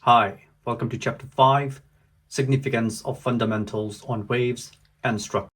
Hi, welcome to Chapter 5 Significance of Fundamentals on Waves and Structure.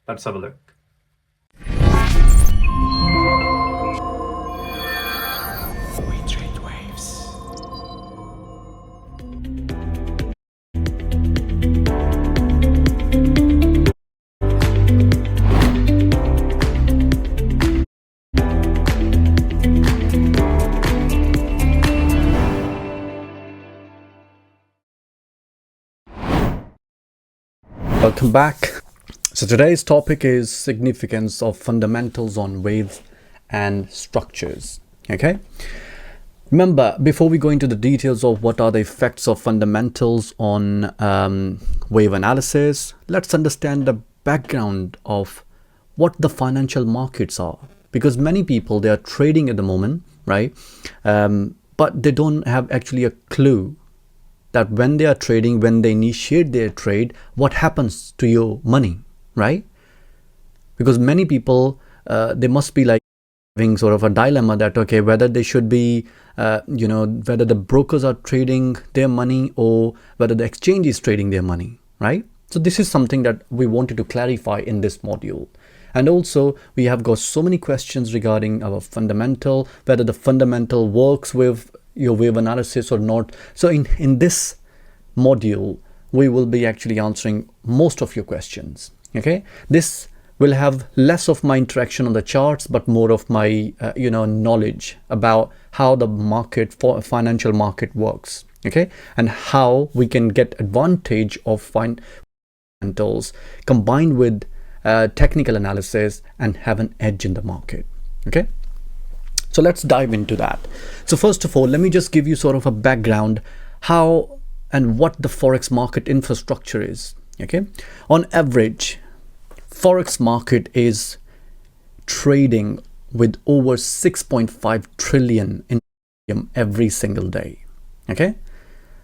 Let's have a look. We trade waves. Welcome back. So today's topic is significance of fundamentals on waves and structures. Okay. Remember, before we go into the details of what are the effects of fundamentals on wave analysis, let's understand the background of what the financial markets are. Because many people, they are trading at the moment, right? But they don't have actually a clue that when they are trading, when they initiate their trade, what happens to your money, right? Because many people, they must be like having sort of a dilemma that, okay, whether they should be, whether the brokers are trading their money or whether the exchange is trading their money, right? So this is something that we wanted to clarify in this module. And also we have got so many questions regarding our fundamental, whether the fundamental works with your wave analysis or not. So in this module, we will be actually answering most of your questions. Okay, this will have less of my interaction on the charts, but more of my knowledge about how the market for financial market works. Okay, and how we can get advantage of fundamentals combined with technical analysis and have an edge in the market. Okay, so let's dive into that. So first of all, let me just give you sort of a background how and what the forex market infrastructure is. Okay, on average, forex market is trading with over 6.5 trillion in volume every single day. Okay,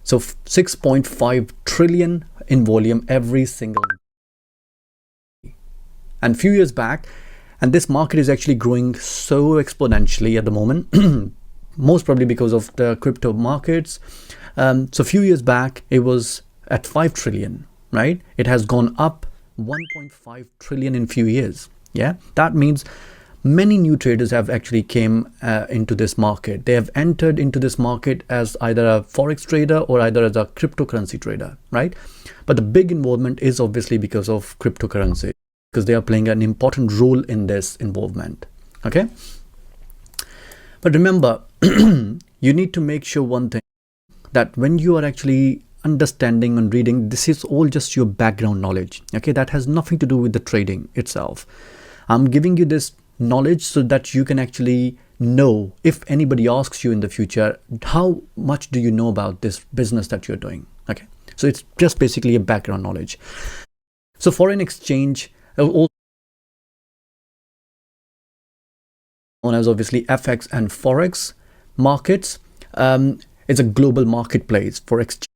so 6.5 trillion in volume every single day. And few years back, and this market is actually growing so exponentially at the moment, most probably because of the crypto markets. So a few years back, it was at 5 trillion, right? It has gone up 1.5 trillion in few years. Yeah, that means many new traders have actually came into this market. They have entered into this market as either a forex trader or either as a cryptocurrency trader, right? But the big involvement is obviously because of cryptocurrency, because they are playing an important role in this involvement. Okay, but remember, you need to make sure one thing, that when you are actually understanding and reading, this is all just your background knowledge. Okay, that has nothing to do with the trading itself. I'm giving you this knowledge so that you can actually know, if anybody asks you in the future, how much do you know about this business that you're doing. Okay, so it's just basically a background knowledge. So foreign exchange, also known as obviously FX and forex markets, is a global marketplace for exchange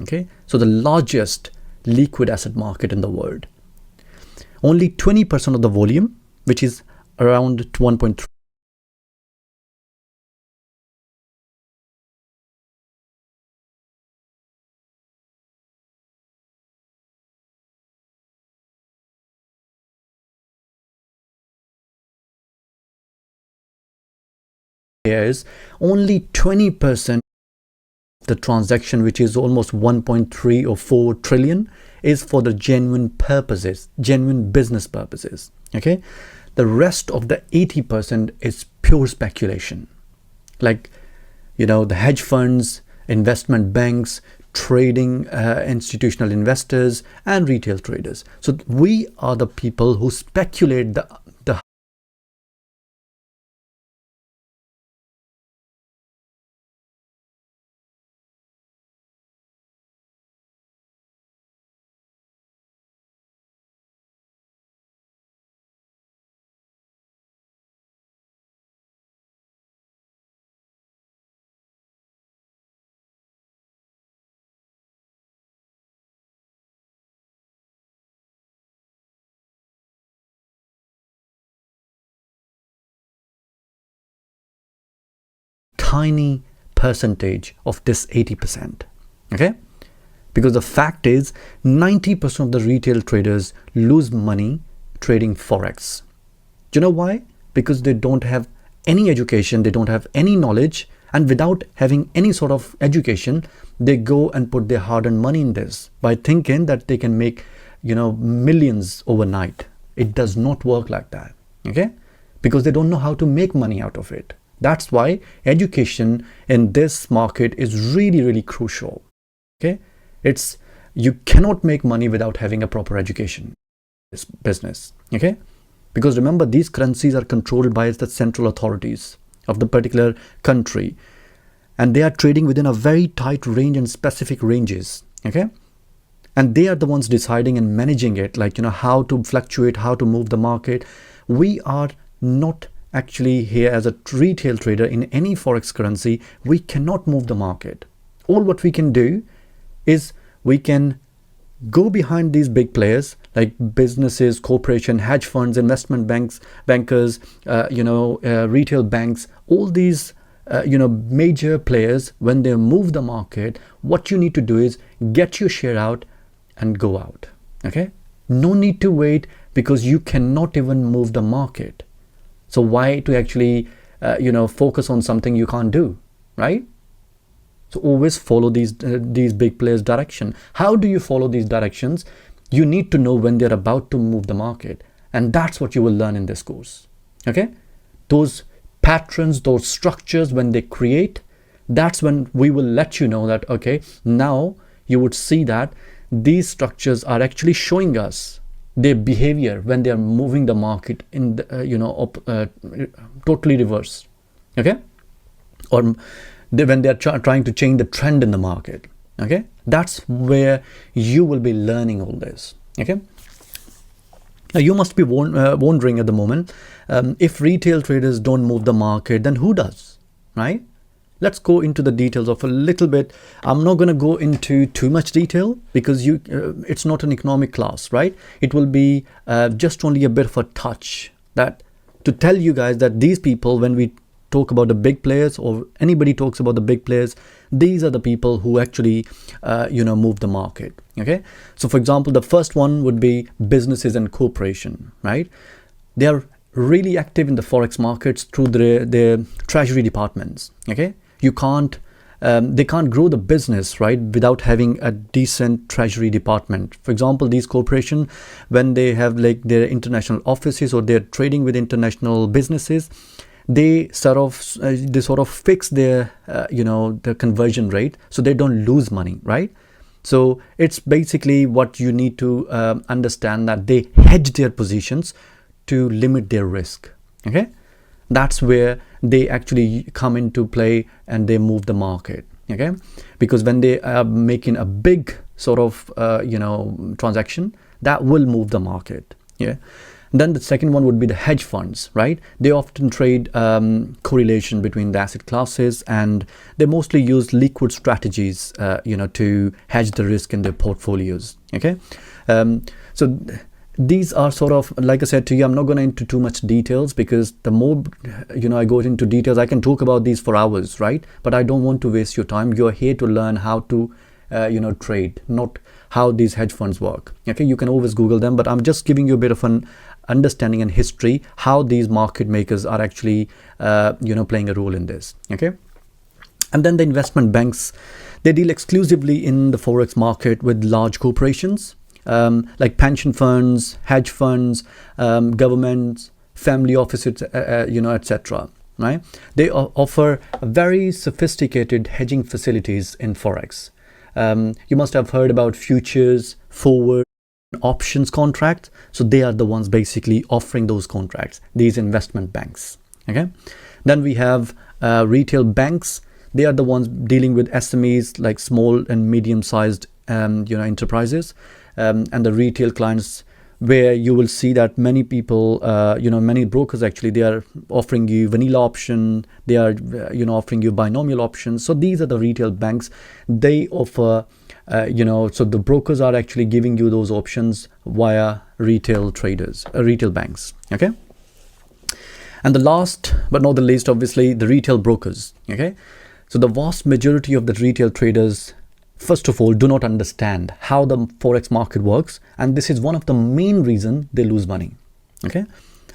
Okay, so the largest liquid asset market in the world. Only 20% of the volume, which is around 1.3 years, only 20% the transaction, which is almost 1.3 or 4 trillion, is for the genuine purposes, genuine business purposes. Okay, the rest of the 80% is pure speculation, like the hedge funds, investment banks, trading institutional investors, and retail traders. So we are the people who speculate the tiny percentage of this 80%. Okay, because the fact is 90% of the retail traders lose money trading forex. Do you know why? Because they don't have any education, they don't have any knowledge, and without having any sort of education, they go and put their hard-earned money in this by thinking that they can make millions overnight. It does not work like that. Okay, because they don't know how to make money out of it. That's why education in this market is really, really crucial. Okay, you cannot make money without having a proper education. This business. Okay, because remember, these currencies are controlled by the central authorities of the particular country, and they are trading within a very tight range and specific ranges. Okay, and they are the ones deciding and managing it, like how to fluctuate, how to move the market. We are not actually here as a retail trader in any forex currency. We cannot move the market. All what we can do is we can go behind these big players like businesses, corporation, hedge funds, investment banks, bankers, retail banks, all these major players. When they move the market, what you need to do is get your share out and go out. Okay, no need to wait, because you cannot even move the market. So why to actually focus on something you can't do, right? So always follow these big players' direction. How do you follow these directions? You need to know when they're about to move the market, and that's what you will learn in this course. Okay, those patterns, those structures, when they create, that's when we will let you know that, okay, now you would see that these structures are actually showing us their behavior when they are moving the market in the, totally reverse. Okay, or when they are trying to change the trend in the market. Okay, that's where you will be learning all this. Okay, now you must be wondering at the moment, if retail traders don't move the market, then who does, right? Let's go into the details of a little bit. I'm not going to go into too much detail, because it's not an economic class, right? It will be just only a bit of a touch, that to tell you guys that these people, when we talk about the big players, or anybody talks about the big players, these are the people who actually move the market. Okay, so for example, the first one would be businesses and corporation, right? They are really active in the forex markets through their treasury departments. Okay, they can't grow the business, right, without having a decent treasury department. For example, these corporations, when they have like their international offices, or they're trading with international businesses, they sort of fix their the conversion rate, so they don't lose money, right? So it's basically what you need to understand, that they hedge their positions to limit their risk. Okay, that's where they actually come into play, and they move the market. Okay, because when they are making a big sort of transaction, that will move the market. Yeah. Then the second one would be the hedge funds, right? They often trade correlation between the asset classes, and they mostly use liquid strategies, to hedge the risk in their portfolios. Okay, so these are sort of, like I said to you, I'm not going into too much details, because the more I go into details, I can talk about these for hours, right? But I don't want to waste your time. You're here to learn how to trade, not how these hedge funds work. Okay, you can always Google them, but I'm just giving you a bit of an understanding and history how these market makers are actually playing a role in this. Okay, and then the investment banks, they deal exclusively in the forex market with large corporations, like pension funds, hedge funds, governments, family offices, etc. Right? They offer very sophisticated hedging facilities in forex. You must have heard about futures, forward, options contracts. So they are the ones basically offering those contracts, these investment banks. Okay, then we have retail banks. They are the ones dealing with SMEs, like small and medium-sized enterprises, and the retail clients, where you will see that many people, many brokers actually, they are offering you vanilla option, they are offering you binomial options. So these are the retail banks. They offer so the brokers are actually giving you those options via retail traders, retail banks. Okay, and the last but not the least, obviously, the retail brokers. Okay, so the vast majority of the retail traders, first of all, do not understand how the forex market works, and this is one of the main reasons they lose money. Okay,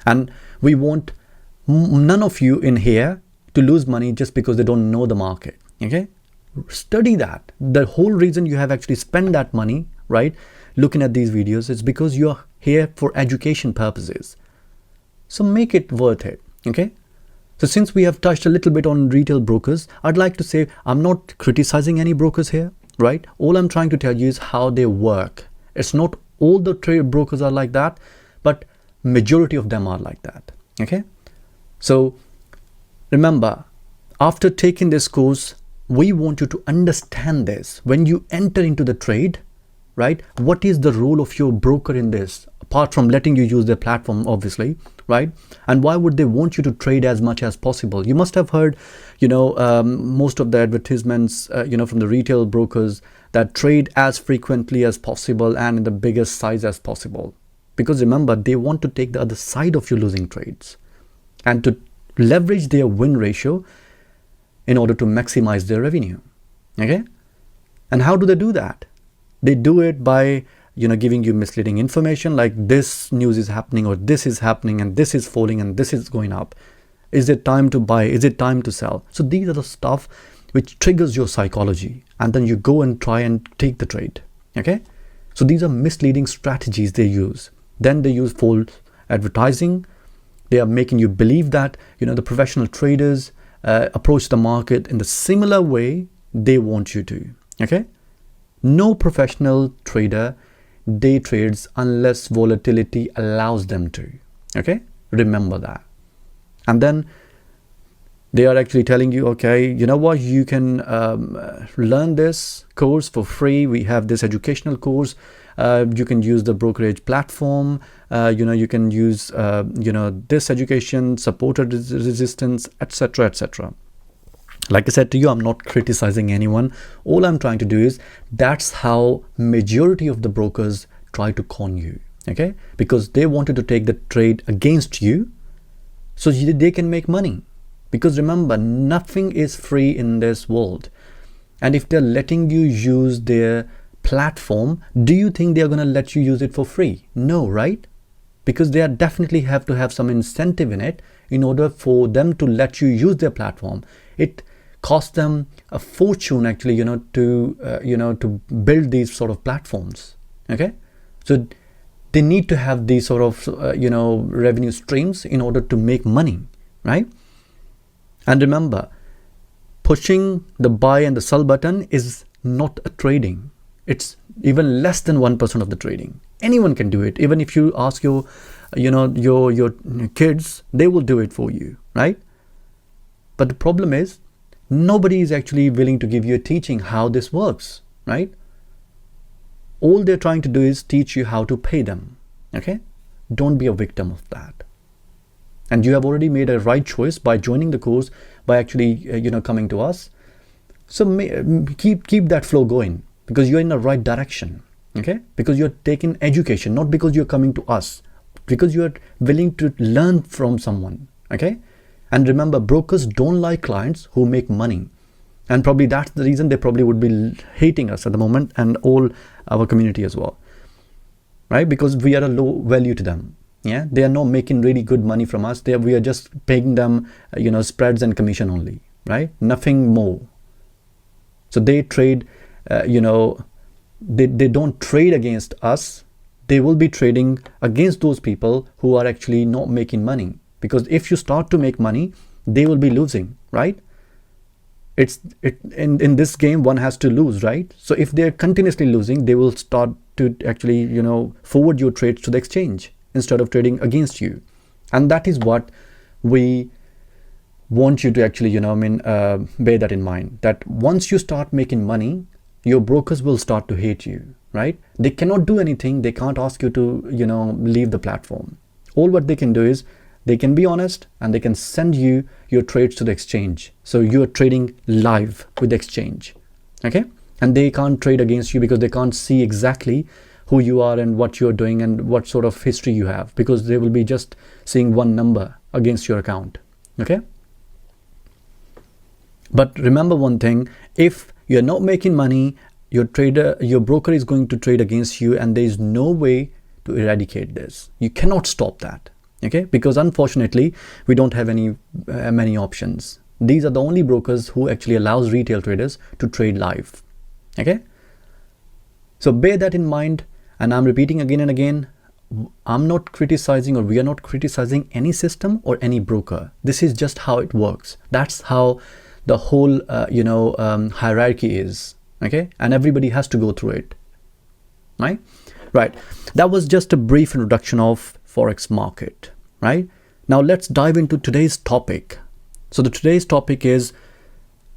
and we want none of you in here to lose money just because they don't know the market. Okay, study that. The whole reason you have actually spent that money, right, looking at these videos, is because you're here for education purposes. So make it worth it. Okay, so since we have touched a little bit on retail brokers, I'd like to say I'm not criticizing any brokers here, right? All I'm trying to tell you is how they work. It's not all the trade brokers are like that, but majority of them are like that. Okay, so remember, after taking this course, we want you to understand this. When you enter into the trade, right, what is the role of your broker in this, apart from letting you use their platform, obviously, right? And why would they want you to trade as much as possible? You must have heard, most of the advertisements, from the retail brokers, that trade as frequently as possible and in the biggest size as possible. Because remember, they want to take the other side of your losing trades and to leverage their win ratio in order to maximize their revenue. Okay, and how do they do that? They do it by giving you misleading information, like this news is happening, or this is happening, and this is falling, and this is going up. Is it time to buy? Is it time to sell? So these are the stuff which triggers your psychology, and then you go and try and take the trade. Okay, so these are misleading strategies they use. Then they use false advertising. They are making you believe that the professional traders approach the market in the similar way they want you to. Okay, no professional trader day trades unless volatility allows them to. Okay, remember that. And then they are actually telling you, okay, you know what, you can learn this course for free. We have this educational course. You can use the brokerage platform. You can use this education, supported resistance, etc., etc. Like I said to you, I'm not criticizing anyone. All I'm trying to do is, that's how majority of the brokers try to con you. Okay, because they wanted to take the trade against you so they can make money. Because remember, nothing is free in this world. And if they're letting you use their platform, do you think they're going to let you use it for free? No, right? Because they definitely have to have some incentive in it in order for them to let you use their platform. It costs them a fortune actually, to build these sort of platforms. Okay, so they need to have these sort of revenue streams in order to make money, right? And remember, pushing the buy and the sell button is not a trading. It's even less than 1% of the trading. Anyone can do it. Even if you ask your kids, they will do it for you, right? But the problem is, nobody is actually willing to give you a teaching how this works, right? All they're trying to do is teach you how to pay them. Okay, Don't be a victim of that. And you have already made a right choice by joining the course, by actually coming to us. So keep that flow going, because you're in the right direction. Okay, because you're taking education, not because you're coming to us, because you're willing to learn from someone. Okay, and remember, brokers don't like clients who make money, and probably that's the reason they probably would be hating us at the moment, and all our community as well, right? Because we are a low value to them. Yeah, they are not making really good money from us. We are just paying them spreads and commission only, right? Nothing more. So they trade they don't trade against us. They will be trading against those people who are actually not making money, because if you start to make money, they will be losing, right? In this game, one has to lose, right? So if they're continuously losing, they will start to actually forward your trades to the exchange instead of trading against you. And that is what we want you to actually bear that in mind, that once you start making money, your brokers will start to hate you, right? They cannot do anything. They can't ask you to leave the platform. All what they can do is they can be honest, and they can send you your trades to the exchange, so you're trading live with the exchange. Okay, and they can't trade against you because they can't see exactly who you are and what you're doing and what sort of history you have, because they will be just seeing one number against your account. Okay, but remember one thing: if you're not making money, your broker is going to trade against you, and there is no way to eradicate this. You cannot stop that. Okay, because unfortunately we don't have many options. These are the only brokers who actually allows retail traders to trade live. Okay, so bear that in mind. And I'm repeating again and again, I'm not criticizing, or we are not criticizing any system or any broker. This is just how it works. That's how the whole hierarchy is. Okay, and everybody has to go through it, right? That was just a brief introduction of Forex market. Right now, let's dive into today's topic. So today's topic is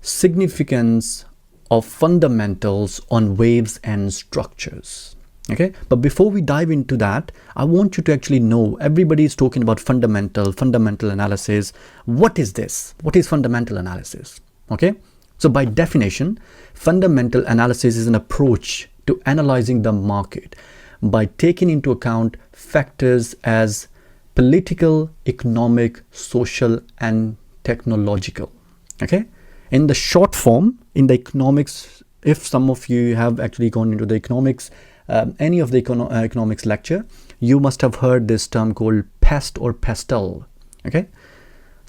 significance of fundamentals on waves and structures. Okay, but before we dive into that, I want you to actually know, everybody is talking about fundamental analysis. What is this? What is fundamental analysis? Okay, so by definition, fundamental analysis is an approach to analyzing the market by taking into account factors as political, economic, social, and technological. Okay, in the short form, in the economics, if some of you have actually gone into the economics, any of the economics lecture, you must have heard this term called pest or pestle. Okay,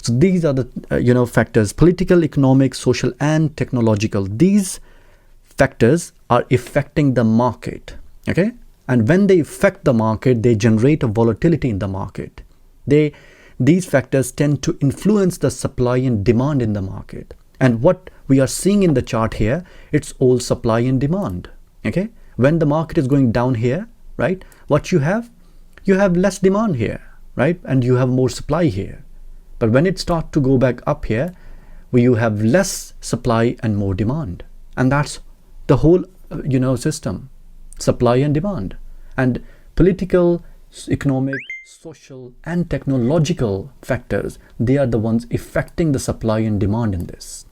so these are the factors: political, economic, social, and technological. These factors are affecting the market. Okay, and when they affect the market, they generate a volatility in the market. These factors tend to influence the supply and demand in the market. And what we are seeing in the chart here, it's all supply and demand. Okay, when the market is going down here, right, what you have less demand here, right, and you have more supply here. But when it starts to go back up here, where you have less supply and more demand, and that's the whole system: supply and demand. And political, economic, social, and technological factors, they are the ones affecting the supply and demand in this.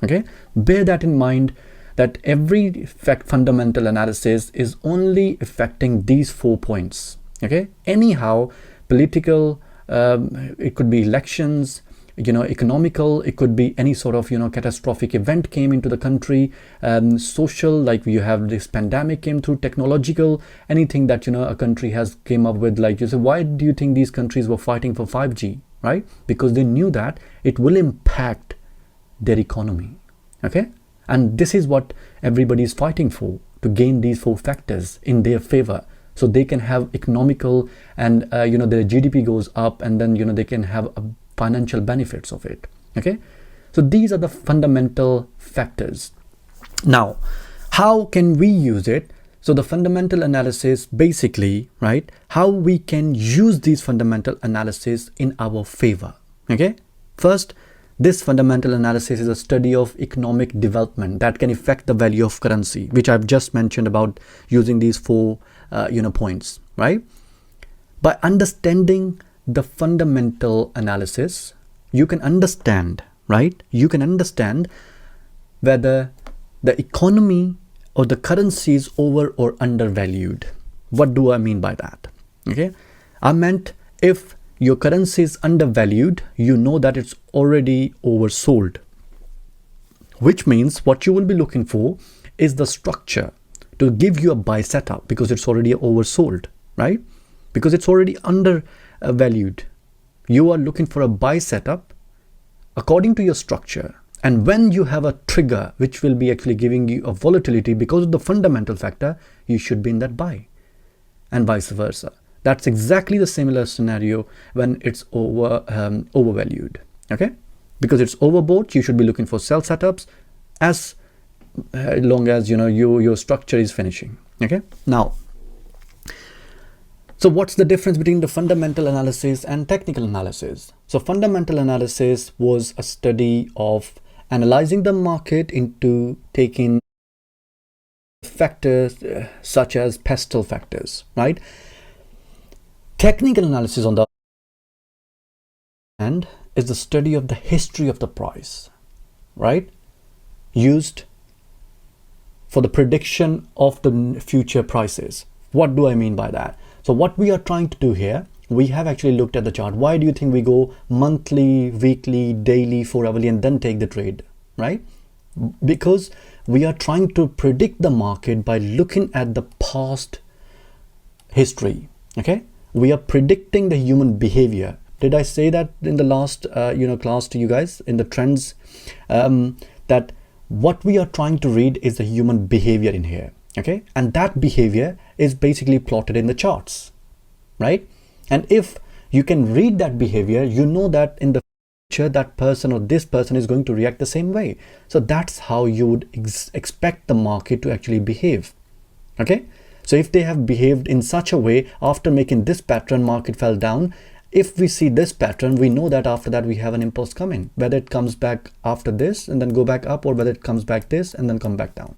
Okay, bear that in mind, that every fundamental analysis is only affecting these 4 points. Okay, anyhow, political, it could be elections, economical, it could be any sort of catastrophic event came into the country, social, like you have this pandemic came through, technological, anything that a country has came up with. Like you say, why do you think these countries were fighting for 5G? Right, because they knew that it will impact their economy. Okay, and this is what everybody is fighting for, to gain these 4 factors in their favor, so they can have economical and their GDP goes up, and then they can have financial benefits of it. Okay, so these are the fundamental factors. Now, how can we use it? So the fundamental analysis, basically, right, how we can use these fundamental analysis in our favor. Okay, first, this fundamental analysis is a study of economic development that can affect the value of currency, which I've just mentioned about using these 4 points, right? By understanding the fundamental analysis, you can understand, right? You can understand whether the economy or the currency is over or undervalued. What do I mean by that? Okay, I meant if your currency is undervalued, you know that it's already oversold, which means what you will be looking for is the structure to give you a buy setup because it's already oversold, right? Because it's already undervalued. You are looking for a buy setup according to your structure. And when you have a trigger which will be actually giving you a volatility because of the fundamental factor, you should be in that buy, and vice versa. That's exactly the similar scenario when it's overvalued. Okay, because it's overbought, you should be looking for sell setups as long as your structure is finishing. Okay, now, so what's the difference between the fundamental analysis and technical analysis? So fundamental analysis was a study of analyzing the market into taking factors such as pestle factors, right? Technical analysis, on the other hand, is the study of the history of the price, right? Used for the prediction of the future prices. What do I mean by that? So what we are trying to do here, we have actually looked at the chart. Why do you think we go monthly, weekly, daily, 4 hourly, and then take the trade, right? Because we are trying to predict the market by looking at the past history. Okay, we are predicting the human behavior. Did I say that in the last class to you guys in the trends, that what we are trying to read is the human behavior in here? Okay, and that behavior is basically plotted in the charts, right? And if you can read that behavior, you know that in the future that person or this person is going to react the same way. So that's how you would expect the market to actually behave. Okay, so if they have behaved in such a way, after making this pattern, market fell down. If we see this pattern, we know that after that we have an impulse coming, whether it comes back after this and then go back up, or whether it comes back this and then come back down.